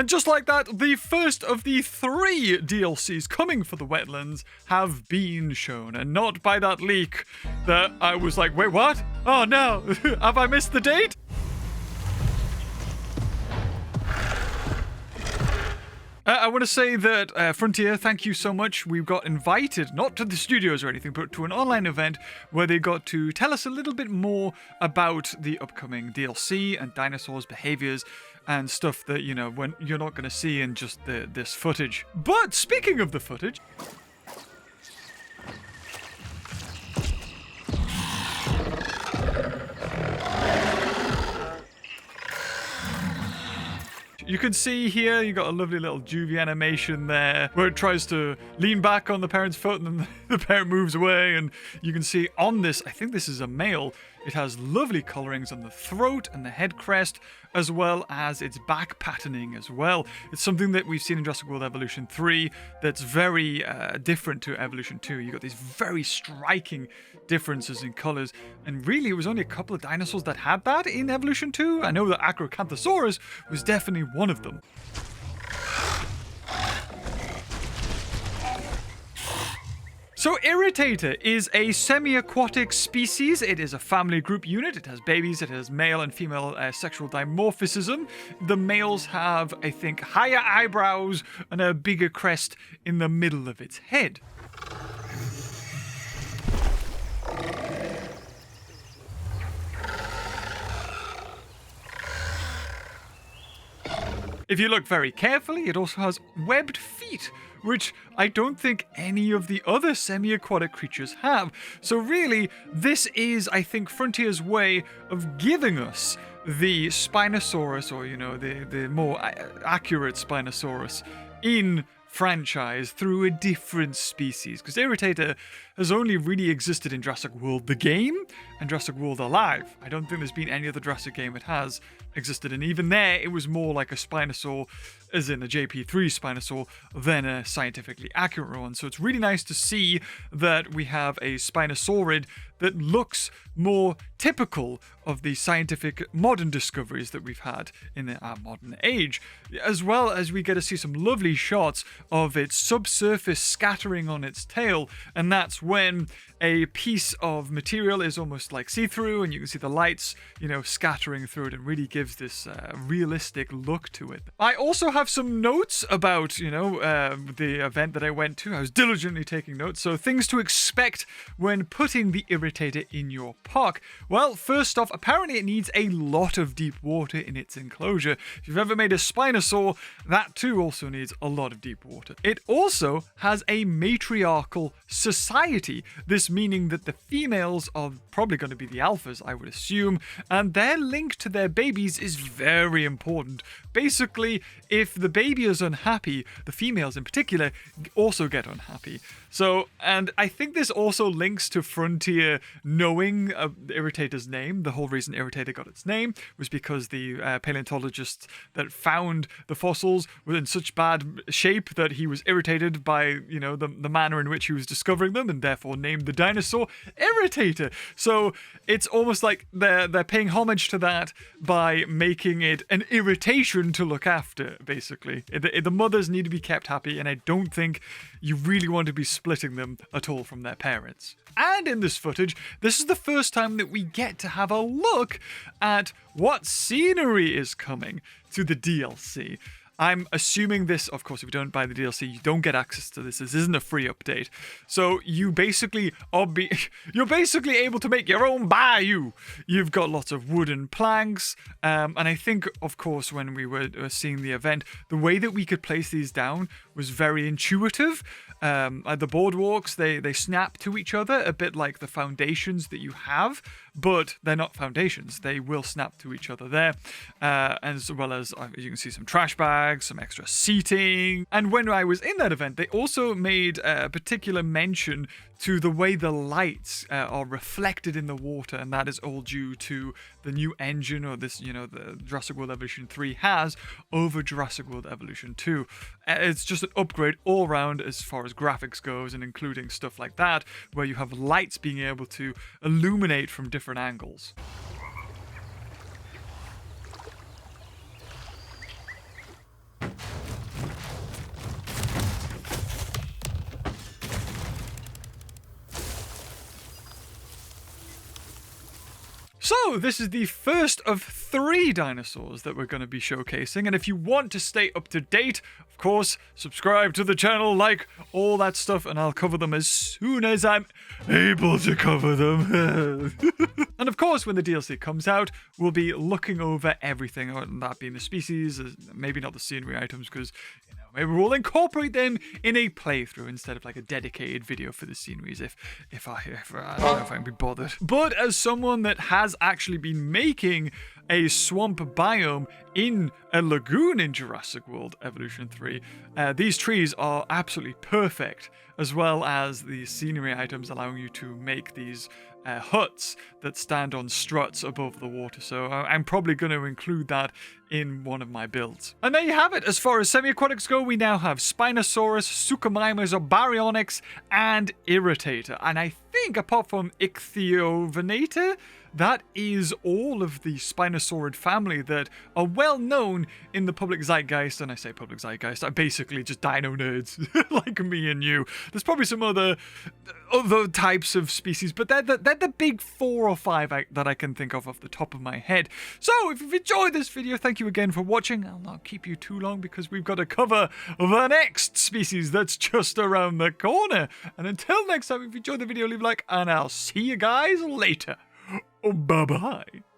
And just like that, the first of the 3 DLCs coming for the Wetlands have been shown. And not by that leak that I was like, wait, what? Oh no, have I missed the date? I want to say that Frontier, thank you so much. We got invited, not to the studios or anything, but to an online event where they got to tell us a little bit more about the upcoming DLC and dinosaurs' behaviors and stuff that, you know, when you're not going to see in just this footage. But speaking of the footage... You can see here, you got a lovely little juvie animation there, where it tries to lean back on the parent's foot and then the parent moves away, and you can see on this, I think this is a male, it has lovely colorings on the throat and the head crest, as well as its back patterning as well. It's something that we've seen in Jurassic World Evolution 3 that's very different to Evolution 2. You got these very striking differences in colors, and really it was only a couple of dinosaurs that had that in Evolution 2. I know that Acrocanthosaurus was definitely one of them. So Irritator is a semi-aquatic species. It is a family group unit. It has babies. It has male and female sexual dimorphism. The males have, I think, higher eyebrows and a bigger crest in the middle of its head. If you look very carefully, it also has webbed feet, which I don't think any of the other semi-aquatic creatures have. So really, this is, I think, Frontier's way of giving us the Spinosaurus, or, you know, the more accurate Spinosaurus in franchise through a different species, because Irritator has only really existed in Jurassic World the game and Jurassic World Alive. I don't think there's been any other Jurassic game it has existed, and even there it was more like a Spinosaur, as in a JP3 Spinosaur, than a scientifically accurate one. So it's really nice to see that we have a Spinosaurid that looks more typical of the scientific modern discoveries that we've had in our modern age, as well as we get to see some lovely shots of its subsurface scattering on its tail, and that's when a piece of material is almost like see-through, and you can see the lights, you know, scattering through it, and really gives this realistic look to it. I also have some notes about, you know, the event that I went to. I was diligently taking notes, so things to expect when putting the Irritator in your park. Well, first off, apparently it needs a lot of deep water in its enclosure. If you've ever made a Spinosaur, that too also needs a lot of deep water. It also has a matriarchal society, this meaning that the females are probably going to be the alphas, I would assume, and their link to their babies is very important. Basically, if the baby is unhappy, the females in particular also get unhappy. So, and I think this also links to Frontier knowing the Irritator's name. The whole reason Irritator got its name was because the paleontologist that found the fossils were in such bad shape that he was irritated by, you know, the manner in which he was discovering them, and therefore named the dinosaur Irritator. So it's almost like they're paying homage to that by making it an irritation to look after, basically. The mothers need to be kept happy, and I don't think you really want to be splitting them at all from their parents. And in this footage, this is the first time that we get to have a look at what scenery is coming to the DLC. I'm assuming this, of course, if you don't buy the DLC, you don't get access to this. This isn't a free update. So you basically you're basically able to make your own bayou. You've got lots of wooden planks. And I think, of course, when we were seeing the event, the way that we could place these down was very intuitive. At the boardwalks, they snap to each other, a bit like the foundations that you have, but they're not foundations. They will snap to each other there, as well as you can see some trash bags, some extra seating. And when I was in that event, they also made a particular mention to the way the lights are reflected in the water, and that is all due to the new engine, or this, you know, the Jurassic World Evolution 3 has over Jurassic World Evolution 2. It's just an upgrade all around as far as graphics goes, and including stuff like that, where you have lights being able to illuminate from different angles. So, this is the first of 3 dinosaurs that we're going to be showcasing, and if you want to stay up to date, of course, subscribe to the channel, like all that stuff, and I'll cover them as soon as I'm able to cover them. And of course, when the DLC comes out, we'll be looking over everything, that being the species, maybe not the scenery items, because maybe we'll incorporate them in a playthrough instead of like a dedicated video for the sceneries if I don't know if I can be bothered. But as someone that has actually been making a swamp biome in a lagoon in Jurassic World Evolution 3, these trees are absolutely perfect, as well as the scenery items allowing you to make these huts that stand on struts above the water, so I'm probably going to include that in one of my builds. And there you have it. As far as semi-aquatics go, we now have Spinosaurus, Suchomimus, Baryonyx, and Irritator. And I think, apart from Ichthyovenator, that is all of the Spinosaurid family that are well known in the public zeitgeist. And I say public zeitgeist, I'm basically just dino nerds like me and you. There's probably some other types of species, but they're the big 4 or 5 that I can think of off the top of my head. So if you've enjoyed this video, thank you again for watching. I'll not keep you too long because we've got to cover the next species that's just around the corner. And until next time, if you enjoyed the video, leave a like, and I'll see you guys later. Bye-bye.